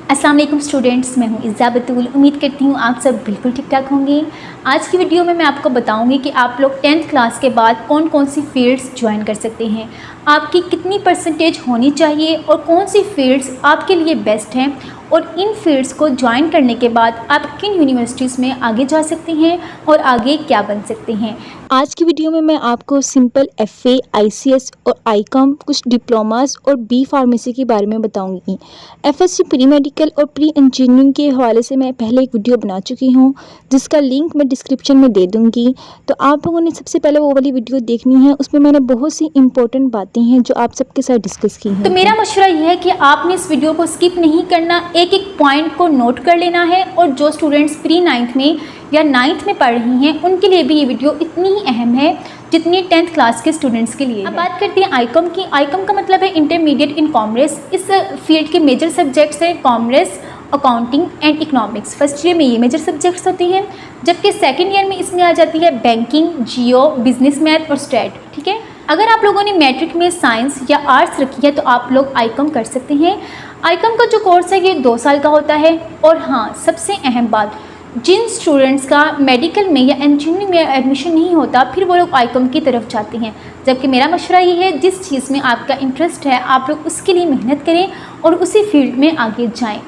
अस्सलाम वालेकुम स्टूडेंट्स, मैं हूँ इज़्ज़ा बतूल। उम्मीद करती हूँ आप सब बिल्कुल ठीक ठाक होंगे। आज की वीडियो में मैं आपको बताऊँगी कि आप लोग 10th क्लास के बाद कौन कौन सी फ़ील्ड्स ज्वाइन कर सकते हैं, आपकी कितनी परसेंटेज होनी चाहिए और कौन सी फ़ील्ड्स आपके लिए बेस्ट हैं, और इन फ़ील्ड्स को ज्वाइन करने के बाद आप किन यूनिवर्सिटीज़ में आगे जा सकते हैं और आगे क्या बन सकते हैं। आज की वीडियो में मैं आपको सिंपल FA, ICS और ICOM, कुछ डिप्लोमास और B फार्मेसी के बारे में बताऊंगी। FSC प्री मेडिकल और प्री इंजीनियरिंग के हवाले से मैं पहले एक वीडियो बना चुकी हूं, जिसका लिंक मैं डिस्क्रिप्शन में दे दूंगी। तो आप लोगों ने सबसे पहले वो वाली वीडियो देखनी है, उसमें मैंने बहुत सी इंपॉर्टेंट बातें हैं जो आप सबके साथ डिस्कस की हैं। तो मेरा मशवरा यह है कि आपने इस वीडियो को स्किप नहीं करना, एक एक पॉइंट को नोट कर लेना है। और जो स्टूडेंट्स प्री 9th में या 9th में पढ़ रही हैं, उनके लिए भी ये वीडियो इतनी ही अहम है जितनी 10th क्लास के स्टूडेंट्स के लिए। अब बात करते हैं आईकॉम की। आईकॉम का मतलब है इंटरमीडिएट इन कॉमर्स। इस फील्ड के मेजर सब्जेक्ट्स हैं commerce, accounting and economics. First year में ये मेजर सब्जेक्ट्स होती हैं, जबकि सेकेंड ईयर में इसमें आ जाती है बैंकिंग, जियो, बिजनेस मैथ और स्टैट। ठीक है, अगर आप लोगों ने मैट्रिक में साइंस या आर्ट्स रखी है तो आप लोग आईकॉम कर सकते हैं। आईकॉम का जो कोर्स है ये 2 साल का होता है। और हाँ, सबसे अहम बात, जिन स्टूडेंट्स का मेडिकल में या इंजीनियरिंग में एडमिशन नहीं होता, फिर वो लोग आईकॉम की तरफ जाते हैं। जबकि मेरा मशवरा ये है, जिस चीज़ में आपका इंटरेस्ट है आप लोग उसके लिए मेहनत करें और उसी फील्ड में आगे जाएं।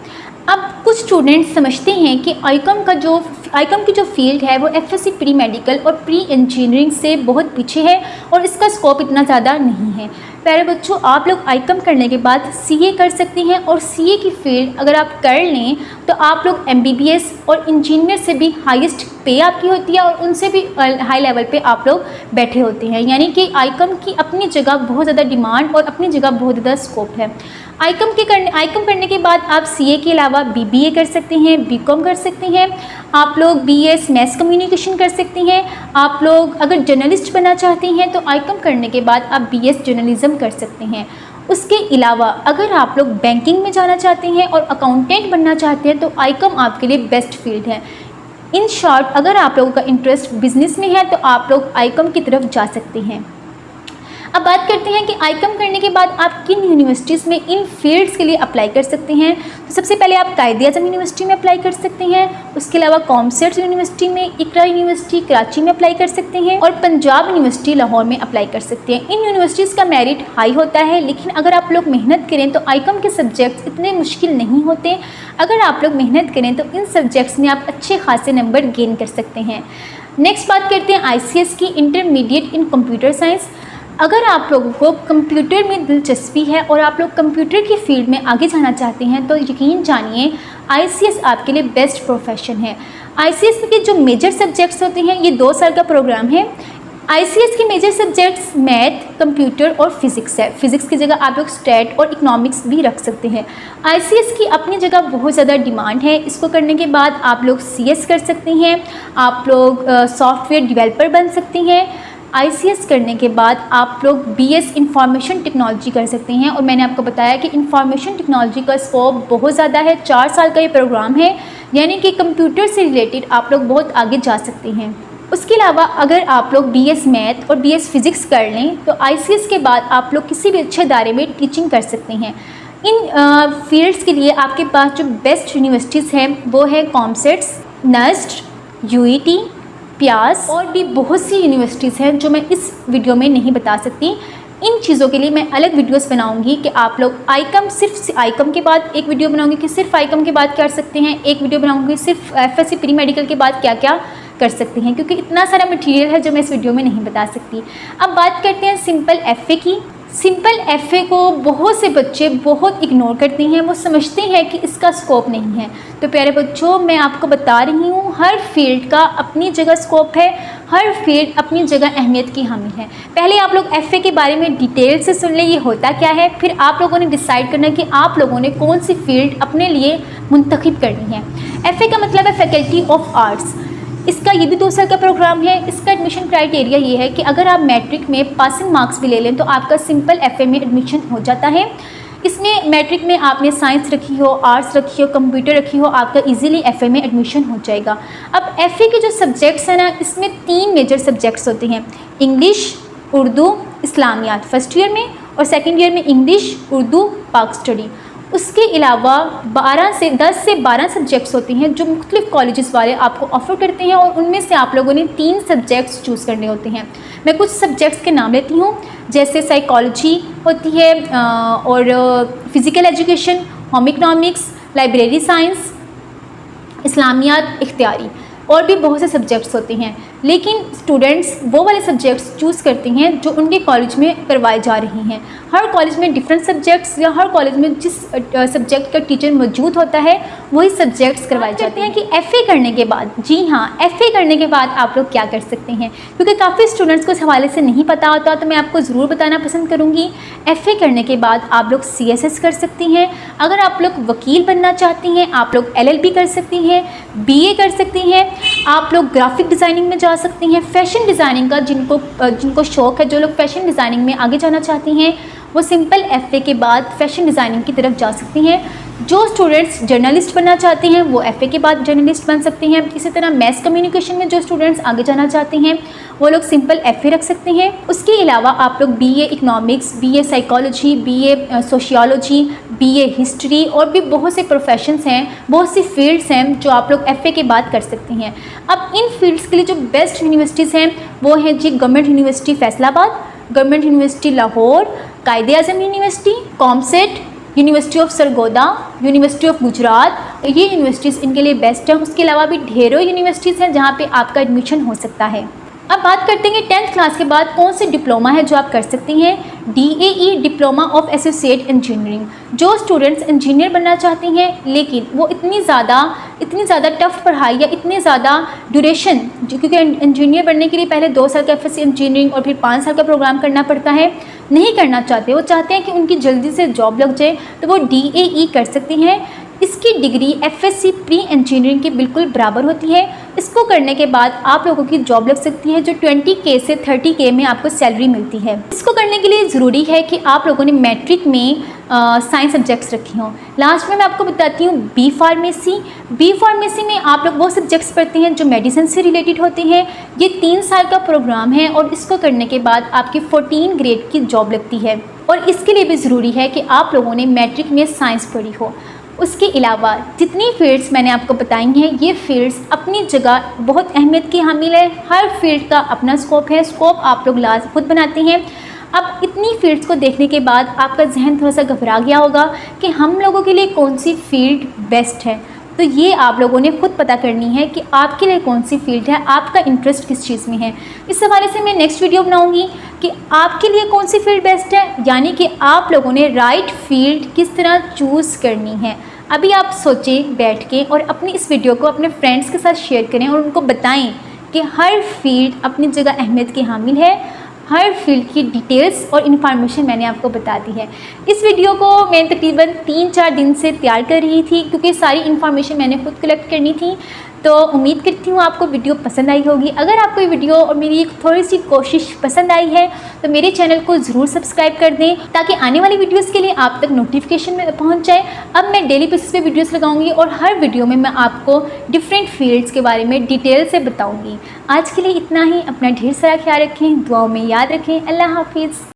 अब कुछ स्टूडेंट्स समझते हैं कि आईकॉम की जो फील्ड है वो FSC प्री मेडिकल और प्री इंजीनियरिंग से बहुत पीछे है और इसका स्कोप इतना ज़्यादा नहीं है। प्यारे बच्चों, आप लोग आईकॉम करने के बाद CA कर सकते हैं, और CA की फील्ड अगर आप कर लें तो आप लोग MBBS और इंजीनियर से भी हाईएस्ट पे आपकी होती है और उनसे भी हाई लेवल पे आप लोग बैठे होते हैं। यानी कि आईकॉम की अपनी जगह बहुत ज़्यादा डिमांड और अपनी जगह बहुत ज़्यादा स्कोप है। आईकॉम करने के बाद आप CA के अलावा BBA कर सकते हैं, BCom कर सकते हैं, आप लोग BS मैस कम्युनिकेशन कर सकते हैं। आप लोग अगर जर्नलिस्ट बनना चाहते हैं तो आईकॉम करने के बाद आप BS जर्नलिज्म कर सकते हैं। उसके अलावा अगर आप लोग बैंकिंग में जाना चाहते हैं और अकाउंटेंट बनना चाहते हैं तो आईकॉम आपके लिए बेस्ट फील्ड है। इन शॉर्ट, अगर आप लोगों का इंटरेस्ट बिजनेस में है तो आप लोग आईकॉम की तरफ जा सकते हैं। अब बात करते हैं कि आईकॉम करने के बाद आप किन यूनिवर्सिटीज़ में इन फील्ड्स के लिए अप्लाई कर सकते हैं। तो सबसे पहले आप कायद-ए-आज़म यूनिवर्सिटी में अप्लाई कर सकते हैं। उसके अलावा कॉमर्स यूनिवर्सिटी में, इकरा यूनिवर्सिटी कराची में अप्लाई कर सकते हैं, और पंजाब यूनिवर्सिटी लाहौर में अप्लाई कर सकते हैं। इन यूनिवर्सिटीज़ का मेरिट हाई होता है, लेकिन अगर आप लोग मेहनत करें तो आईकॉम के सब्जेक्ट्स इतने मुश्किल नहीं होते। अगर आप लोग मेहनत करें तो इन सब्जेक्ट्स में आप अच्छे खासे नंबर गेन कर सकते हैं। नेक्स्ट बात करते हैं ICS की, इंटरमीडिएट इन कंप्यूटर साइंस। अगर आप लोगों को कंप्यूटर में दिलचस्पी है और आप लोग कंप्यूटर की फील्ड में आगे जाना चाहते हैं तो यकीन जानिए ICS आपके लिए बेस्ट प्रोफेशन है। ICS के जो मेजर सब्जेक्ट्स होते हैं, ये 2 साल का प्रोग्राम है। ICS के मेजर सब्जेक्ट्स मैथ, कंप्यूटर और फिज़िक्स है। फिज़िक्स की जगह आप लोग स्टैट और इकोनॉमिक्स भी रख सकते हैं। ICS की अपनी जगह बहुत ज़्यादा डिमांड है। इसको करने के बाद आप लोग CS कर सकते हैं, आप लोग सॉफ्टवेयर डेवलपर बन सकते हैं। ICS करने के बाद आप लोग BS इंफॉर्मेशन टेक्नोलॉजी कर सकते हैं, और मैंने आपको बताया कि इंफॉर्मेशन टेक्नोलॉजी का स्कोप बहुत ज़्यादा है। 4 साल का ये प्रोग्राम है, यानी कि कंप्यूटर से रिलेटेड आप लोग बहुत आगे जा सकते हैं। उसके अलावा अगर आप लोग BS मैथ और BS फिज़िक्स कर लें तो ICS के बाद आप लोग किसी भी अच्छे दायरे में टीचिंग कर सकते हैं। इन फील्ड्स के लिए आपके पास जो बेस्ट यूनिवर्सिटीज़ हैं वो है कॉमर्स, NUST, UET, प्यास, और भी बहुत सी यूनिवर्सिटीज़ हैं जो मैं इस वीडियो में नहीं बता सकती। इन चीज़ों के लिए मैं अलग वीडियोस बनाऊंगी कि आप लोग आईकॉम, सिर्फ आईकॉम के बाद एक वीडियो बनाऊंगी कि सिर्फ आईकॉम के बाद क्या कर सकते हैं, एक वीडियो बनाऊंगी सिर्फ FSC प्री मेडिकल के बाद क्या क्या कर सकते हैं, क्योंकि इतना सारा मटेरियल है जो मैं इस वीडियो में नहीं बता सकती। अब बात करते हैं सिंपल FA की। सिंपल FA को बहुत से बच्चे बहुत इग्नोर करते हैं, वो समझते हैं कि इसका स्कोप नहीं है। तो प्यारे बच्चों, मैं आपको बता रही हूँ, हर फील्ड का अपनी जगह स्कोप है, हर फील्ड अपनी जगह अहमियत की हामिल है। पहले आप लोग FA के बारे में डिटेल से सुन लें, ये होता क्या है, फिर आप लोगों ने डिसाइड करना कि आप लोगों ने कौन सी फील्ड अपने लिए मुंतखब करनी है। FA का मतलब है फैकल्टी ऑफ आर्ट्स। इसका ये भी 2 साल का प्रोग्राम है। इसका एडमिशन क्राइटेरिया ये है कि अगर आप मैट्रिक में पासिंग मार्क्स भी ले लें तो आपका सिंपल FA में एडमिशन हो जाता है। इसमें मैट्रिक में आपने साइंस रखी हो, आर्ट्स रखी हो, कंप्यूटर रखी हो, आपका इजीली FA में एडमिशन हो जाएगा। अब FA के जो सब्जेक्ट्स हैं ना, इसमें 3 मेजर सब्जेक्ट्स होते हैं, इंग्लिश, उर्दू, इस्लामियात फर्स्ट ईयर में, और सेकेंड ईयर में इंग्लिश, उर्दू, पाक स्टडी। उसके अलावा 10 से 12 सब्जेक्ट्स होते हैं जो मुख्तलिफ कॉलेजेस वाले आपको ऑफ़र करते हैं, और उनमें से आप लोगों ने 3 सब्जेक्ट्स चूज़ करने होते हैं। मैं कुछ सब्जेक्ट्स के नाम लेती हूँ, जैसे साइकोलॉजी होती है, और physical education, home economics, library science, इस्लामियात, इख्तियारी, और भी बहुत से सब्जेक्ट्स होते हैं। लेकिन स्टूडेंट्स वो वाले सब्जेक्ट्स चूज़ करते हैं जो उनके कॉलेज में करवाए जा रही हैं। हर कॉलेज में डिफरेंट सब्जेक्ट्स, या हर कॉलेज में जिस सब्जेक्ट का टीचर मौजूद होता है वही सब्जेक्ट्स करवाए जाते हैं। कि एफ़ए करने के बाद, जी हाँ, एफ़ए करने के बाद आप लोग क्या कर सकते हैं, क्योंकि काफ़ी स्टूडेंट्स को इस हवाले से नहीं पता होता, तो मैं आपको ज़रूर बताना पसंद करूँगी। एफ़ए करने के बाद आप लोग CSS कर सकती हैं। अगर आप लोग वकील बनना चाहती हैं, आप लोग LLB कर सकती हैं, BA कर सकती हैं, आप लोग ग्राफिक डिज़ाइनिंग में जा सकती हैं। फैशन डिज़ाइनिंग का जिनको शौक़ है, जो लोग फैशन डिज़ाइनिंग में आगे जाना चाहती हैं, वो सिंपल एफ़ए के बाद फैशन डिज़ाइनिंग की तरफ जा सकती हैं। जो स्टूडेंट्स जर्नलिस्ट बनना चाहते हैं वो एफ़ए के बाद जर्नलिस्ट बन सकते हैं। इसी तरह मैस कम्युनिकेशन में जो स्टूडेंट्स आगे जाना चाहते हैं वो लोग सिंपल एफ़ए रख सकते हैं। उसके अलावा आप लोग BA economics, BA psychology, BA sociology, BA history, और भी बहुत से प्रोफेशंस हैं, बहुत सी फील्ड्स हैं जो आप लोग एफ़ए के बाद कर सकते हैं। अब इन फील्ड्स के लिए जो बेस्ट यूनिवर्सिटीज़ हैं वो हैं जी government university Faisalabad, government university Lahore, Quaid Azam university, COMSATS, university of Sargodha, university of Gujrat. ये यूनिवर्सिटीज़ इनके लिए बेस्ट हैं। उसके अलावा भी ढेरों यूनिवर्सिटीज़ हैं जहाँ पे आपका एडमिशन हो सकता है। अब बात करते हैं 10th क्लास के बाद कौन से डिप्लोमा है जो आप कर सकती हैं। DAE diploma of associate engineering. जो स्टूडेंट्स इंजीनियर बनना चाहती हैं लेकिन वो इतनी ज़्यादा टफ पढ़ाई या इतनी ज़्यादा ड्यूरेशन, क्योंकि इंजीनियर बनने के लिए पहले 2 साल का FSC इंजीनियरिंग और फिर 5 साल का प्रोग्राम करना पड़ता है, नहीं करना चाहते, वो चाहते हैं कि उनकी जल्दी से जॉब लग जाए, तो वो DAE कर सकती हैं। इसकी डिग्री FSC प्री इंजीनियरिंग के बिल्कुल बराबर होती है। इसको करने के बाद आप लोगों की जॉब लग सकती है जो 20K से 30K में आपको सैलरी मिलती है। इसको करने के लिए ज़रूरी है कि आप लोगों ने मैट्रिक में साइंस सब्जेक्ट्स रखे हों। लास्ट में मैं आपको बताती हूँ B फार्मेसी में आप लोग वो सब्जेक्ट्स पढ़ते हैं जो मेडिसिन से रिलेटेड होते हैं। ये 3 साल का प्रोग्राम है और इसको करने के बाद आपकी 14 ग्रेड की जॉब लगती है, और इसके लिए भी ज़रूरी है कि आप लोगों ने मैट्रिक में साइंस पढ़ी हो। उसके अलावा जितनी फील्ड्स मैंने आपको बताई हैं, ये फील्ड्स अपनी जगह बहुत अहमियत की हामिल है। हर फील्ड का अपना स्कोप है, स्कोप आप लोग खुद बनाते हैं। अब इतनी फील्ड्स को देखने के बाद आपका जहन थोड़ा सा घबरा गया होगा कि हम लोगों के लिए कौन सी फील्ड बेस्ट है। तो ये आप लोगों ने खुद पता करनी है कि आपके लिए कौन सी फील्ड है, आपका इंटरेस्ट किस चीज़ में है। इस हवाले से मैं नेक्स्ट वीडियो बनाऊंगी कि आपके लिए कौन सी फील्ड बेस्ट है, यानी कि आप लोगों ने राइट फील्ड किस तरह चूज़ करनी है। अभी आप सोचें बैठ के और अपनी इस वीडियो को अपने फ्रेंड्स के साथ शेयर करें और उनको बताएं कि हर फील्ड अपनी जगह अहमियत की हामिल है। हर फील्ड की डिटेल्स और इन्फॉर्मेशन मैंने आपको बता दी है। इस वीडियो को मैं तकरीबन 3-4 दिन से तैयार कर रही थी, क्योंकि सारी इन्फॉर्मेशन मैंने खुद कलेक्ट करनी थी। तो उम्मीद करती हूँ आपको वीडियो पसंद आई होगी। अगर आपको ये वीडियो और मेरी थोड़ी सी कोशिश पसंद आई है तो मेरे चैनल को ज़रूर सब्सक्राइब कर दें, ताकि आने वाली वीडियोस के लिए आप तक नोटिफिकेशन में पहुँच जाए। अब मैं डेली बेसिस पे वीडियोस लगाऊंगी और हर वीडियो में मैं आपको डिफरेंट फील्ड्स के बारे में डिटेल से बताऊँगी। आज के लिए इतना ही। अपना ढेर सारा ख्याल रखें, दुआओं में याद रखें। अल्लाह हाफिज़।